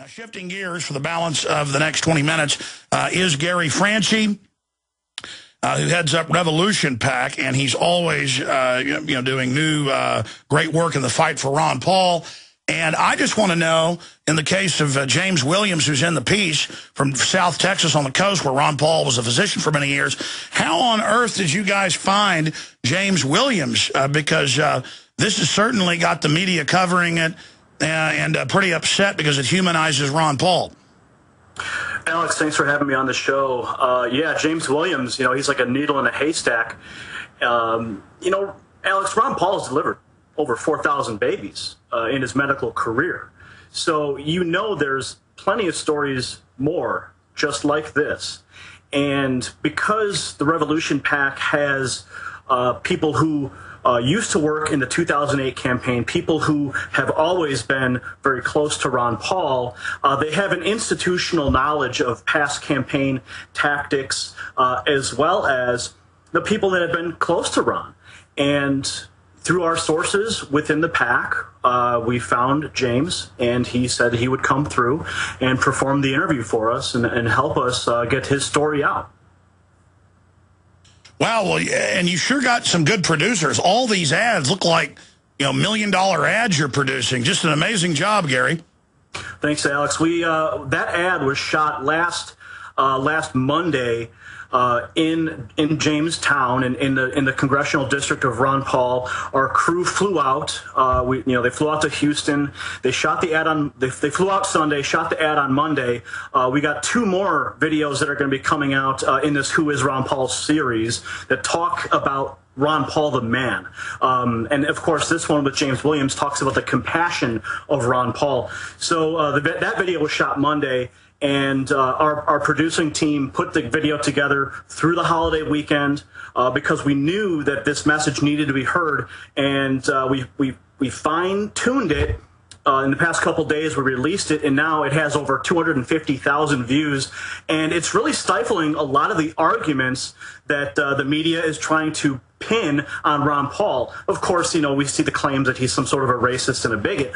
Shifting gears for the balance of the next 20 minutes is Gary Franchi, who heads up Revolution PAC, and he's always doing new great work in the fight for Ron Paul. And I just want to know, in the case of James Williams, who's in the piece from South Texas on the coast, where Ron Paul was a physician for many years, how on earth did you guys find James Williams? Because this has certainly got the media covering it and pretty upset because it humanizes Ron Paul. Alex, thanks for having me on the show. Yeah, James Williams, he's like a needle in a haystack. Alex, Ron Paul has delivered over 4,000 babies in his medical career. So there's plenty of stories more just like this. And because the Revolution PAC has people who used to work in the 2008 campaign, people who have always been very close to Ron Paul, they have an institutional knowledge of past campaign tactics, as well as the people that have been close to Ron. And through our sources within the PAC, we found James, and he said he would come through and perform the interview for us and help us get his story out. Wow, well, and you sure got some good producers. All these ads look like, $1 million ads you're producing. Just an amazing job, Gary. Thanks, Alex. That ad was shot last Monday in Jamestown, in the congressional district of Ron Paul. Our crew flew out. They flew out to Houston. They shot the ad they flew out Sunday, shot the ad on Monday. We got 2 more videos that are going to be coming out in this Who is Ron Paul series that talk about Ron Paul the man. And of course, this one with James Williams talks about the compassion of Ron Paul. So that video was shot Monday. And our producing team put the video together through the holiday weekend because we knew that this message needed to be heard. And we fine-tuned it in the past couple days. We released it, and now it has over 250,000 views. And it's really stifling a lot of the arguments that the media is trying to pin on Ron Paul. Of course, we see the claims that he's some sort of a racist and a bigot.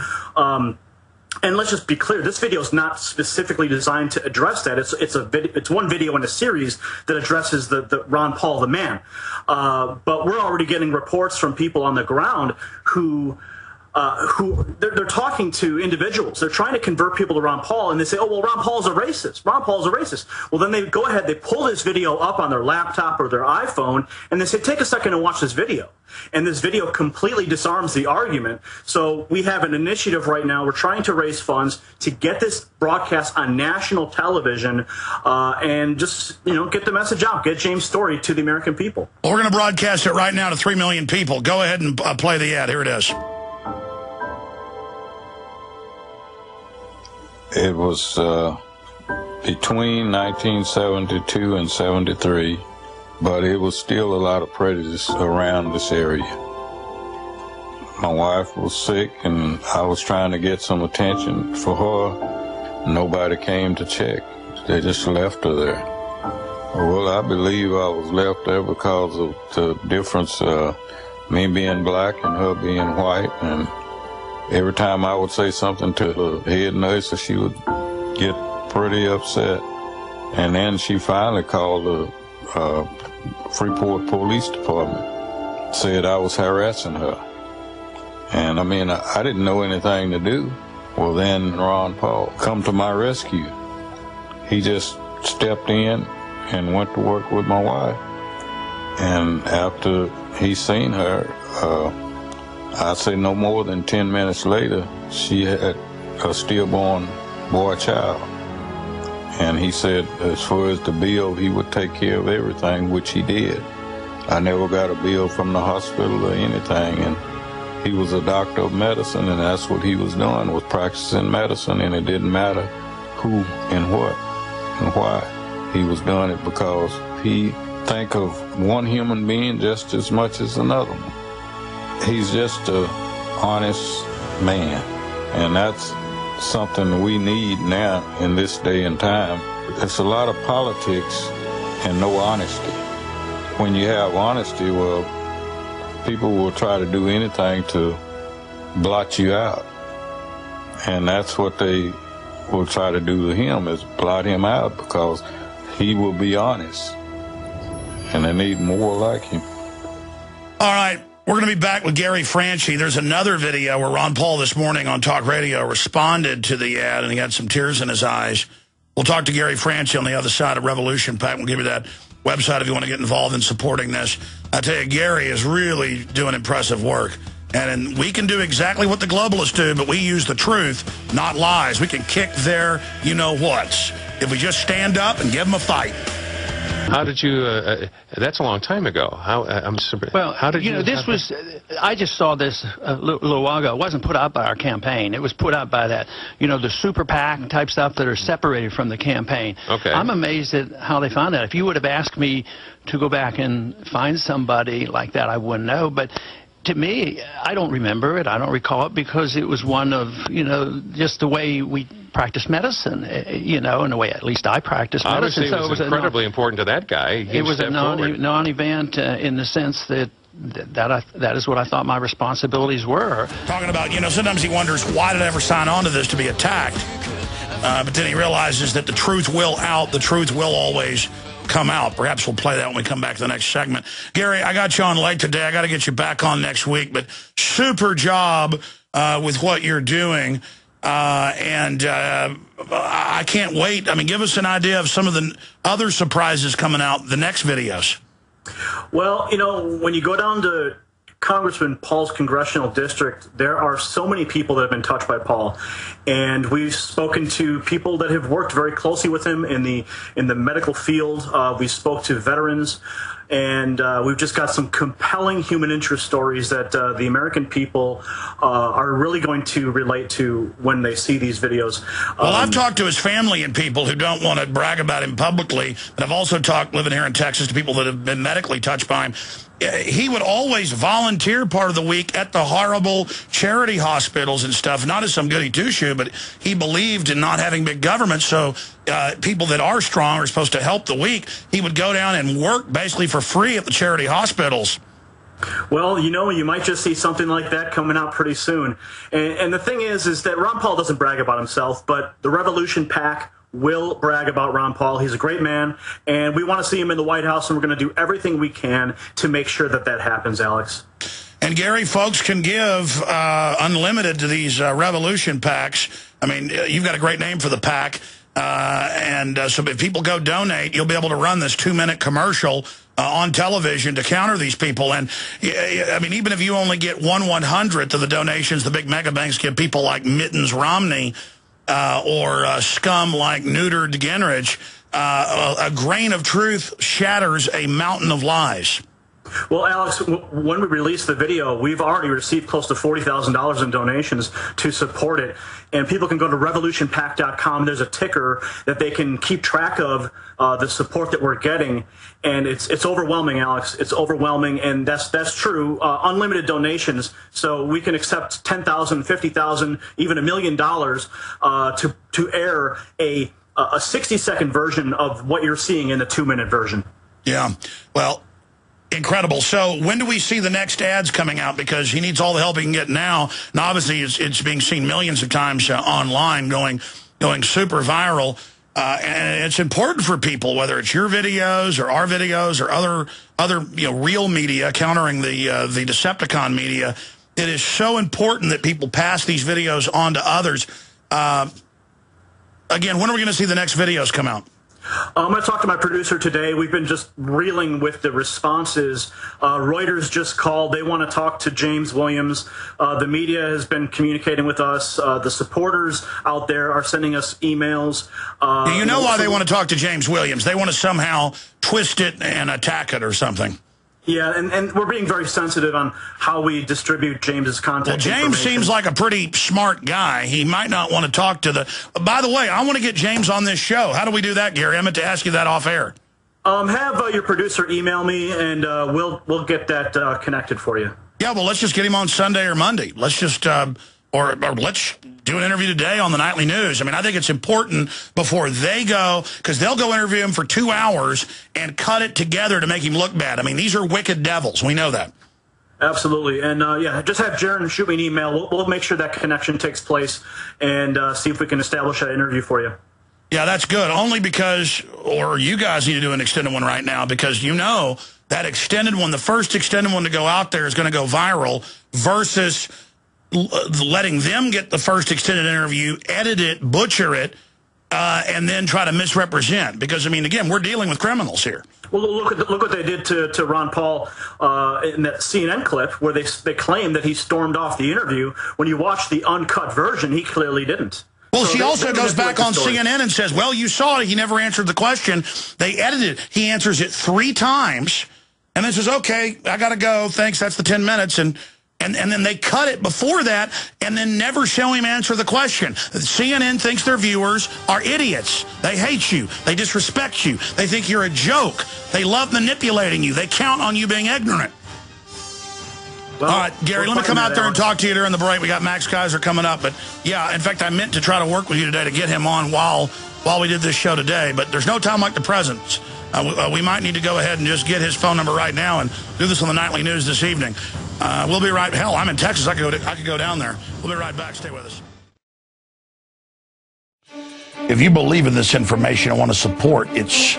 And let's just be clear, this video is not specifically designed to address that. It's one video in a series that addresses the Ron Paul the man. But we're already getting reports from people on the ground who they're talking to individuals. They're trying to convert people to Ron Paul, and they say, oh, well, Ron Paul's a racist. Ron Paul's a racist. Well, then they go ahead, they pull this video up on their laptop or their iPhone, and they say, take a second and watch this video. And this video completely disarms the argument. So we have an initiative right now. We're trying to raise funds to get this broadcast on national television and just, get the message out, get James' story to the American people. Well, we're going to broadcast it right now to 3 million people. Go ahead and play the ad. Here it is. It was between 1972 and 73, but it was still a lot of prejudice around this area. My wife was sick, and I was trying to get some attention for her. Nobody came to check. They just left her there. Well, I believe I was left there because of the difference, me being black and her being white, and every time I would say something to the head nurse, she would get pretty upset. And then she finally called the Freeport Police Department, said I was harassing her. And I didn't know anything to do. Well, then Ron Paul come to my rescue. He just stepped in and went to work with my wife. And after he seen her, I'd say no more than 10 minutes later, she had a stillborn boy child. And he said, as far as the bill, he would take care of everything, which he did. I never got a bill from the hospital or anything. And he was a doctor of medicine, and that's what he was doing, was practicing medicine, and it didn't matter who and what and why. He was doing it because he think of one human being just as much as another one. He's just an honest man, and that's something we need now in this day and time. It's a lot of politics and no honesty. When you have honesty, well, people will try to do anything to blot you out, and that's what they will try to do to him is blot him out, because he will be honest. And they need more like him. All right. We're going to be back with Gary Franchi. There's another video where Ron Paul this morning on Talk Radio responded to the ad, and he had some tears in his eyes. We'll talk to Gary Franchi on the other side of Revolution PAC. We'll give you that website if you want to get involved in supporting this. I tell you, Gary is really doing impressive work. And we can do exactly what the globalists do, but we use the truth, not lies. We can kick their you-know-whats if we just stand up and give them a fight. How did you, that's a long time ago. Well, how did you this was, I just saw this a little while ago. It wasn't put out by our campaign. It was put out by that, the super PAC type stuff that are separated from the campaign. Okay. I'm amazed at how they found that. If you would have asked me to go back and find somebody like that, I wouldn't know. But to me, I don't remember it. I don't recall it, because it was one of, just the way we practice medicine, in the way at least I practice medicine. Obviously, it was incredibly important to that guy. It was a non-event in the sense that that is what I thought my responsibilities were. Talking about, sometimes he wonders, why did I ever sign on to this to be attacked? But then he realizes that the truth will out. The truth will always come out. Perhaps we'll play that when we come back to the next segment. Gary, I got you on late today. I got to get you back on next week. But super job with what you're doing. And I can't wait. I mean, give us an idea of some of the other surprises coming out, the next videos. Well, when you go down to Congressman Paul's congressional district, there are so many people that have been touched by Paul, and we've spoken to people that have worked very closely with him in the medical field. We spoke to veterans, and we've just got some compelling human interest stories that the American people are really going to relate to when they see these videos. Well, I've talked to his family and people who don't want to brag about him publicly, but I've also talked, living here in Texas, to people that have been medically touched by him. He would always volunteer part of the week at the horrible charity hospitals and stuff, not as some goody two-shoe, but he believed in not having big government, so people that are strong are supposed to help the weak. He would go down and work basically for free at the charity hospitals. Well, you might just see something like that coming out pretty soon. And the thing is that Ron Paul doesn't brag about himself, but the Revolution PAC will brag about Ron Paul. He's a great man, and we want to see him in the White House, and we're going to do everything we can to make sure that that happens, Alex. And, Gary, folks can give unlimited to these Revolution PACs. I mean, you've got a great name for the PAC. So if people go donate, you'll be able to run this 2-minute commercial on television to counter these people. And, I mean, even if you only get 1/100th of the donations the big mega banks give people like Mittens Romney, or scum like Newt Gingrich, a grain of truth shatters a mountain of lies. Well, Alex, when we release the video, we've already received close to $40,000 in donations to support it. And people can go to revolutionpac.com. There's a ticker that they can keep track of the support that we're getting. And it's overwhelming, Alex. It's overwhelming, and that's true. Unlimited donations, so we can accept $10,000, $50,000, even $1 million to air a 60-second version of what you're seeing in the 2-minute version. Yeah, well, incredible. So when do we see the next ads coming out? Because he needs all the help he can get now. And obviously, it's being seen millions of times online, going super viral. And it's important for people, whether it's your videos or our videos or other real media countering the Decepticon media. It is so important that people pass these videos on to others. Again, when are we going to see the next videos come out? I'm going to talk to my producer today. We've been just reeling with the responses. Reuters just called. They want to talk to James Williams. The media has been communicating with us. The supporters out there are sending us emails. You know why they want to talk to James Williams? They want to somehow twist it and attack it or something. Yeah, and we're being very sensitive on how we distribute James's content. Well, James seems like a pretty smart guy. He might not want to talk to the... By the way, I want to get James on this show. How do we do that, Gary? I meant to ask you that off air. Have your producer email me, and we'll get that connected for you. Yeah, well, let's just get him on Sunday or Monday. Let's just... Or let's do an interview today on the nightly news. I mean, I think it's important before they go, because they'll go interview him for 2 hours and cut it together to make him look bad. I mean, these are wicked devils. We know that. Absolutely. And yeah, just have Jaron shoot me an email. We'll make sure that connection takes place and see if we can establish that interview for you. Yeah, that's good. Only because, or you guys need to do an extended one right now, because you know that extended one, the first extended one to go out there is going to go viral versus letting them get the first extended interview, edit it, butcher it, and then try to misrepresent. Because, I mean, again, we're dealing with criminals here. Well, look what they did to Ron Paul in that CNN clip where they claim that he stormed off the interview. When you watch the uncut version, he clearly didn't. Well, she also goes back on CNN and says, well, you saw it. He never answered the question. They edited it. He answers it 3 times and then says, okay, I got to go. Thanks. That's the 10 minutes. And then they cut it before that and then never show him answer the question. CNN thinks their viewers are idiots. They hate you. They disrespect you. They think you're a joke. They love manipulating you. They count on you being ignorant. Well, all right, Gary, let me come out there and talk to you during the break. We got Max Kaiser coming up. But, yeah, in fact, I meant to try to work with you today to get him on while we did this show today. But there's no time like the present. We might need to go ahead and just get his phone number right now and do this on the nightly news this evening. We'll be right. Hell, I'm in Texas. I could go down there. We'll be right back. Stay with us. If you believe in this information and want to support its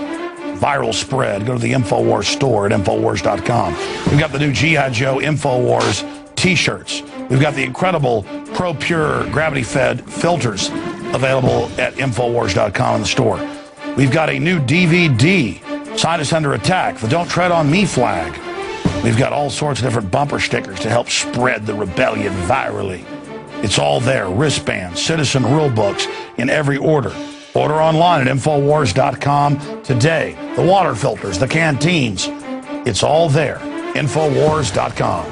viral spread, go to the InfoWars store at InfoWars.com. We've got the new G.I. Joe InfoWars T-shirts. We've got the incredible Pro Pure gravity-fed filters available at InfoWars.com in the store. We've got a new DVD, Scientists Under Attack, the Don't Tread on Me flag. We've got all sorts of different bumper stickers to help spread the rebellion virally. It's all there. Wristbands, citizen rule books in every order. Order online at Infowars.com today. The water filters, the canteens. It's all there. Infowars.com.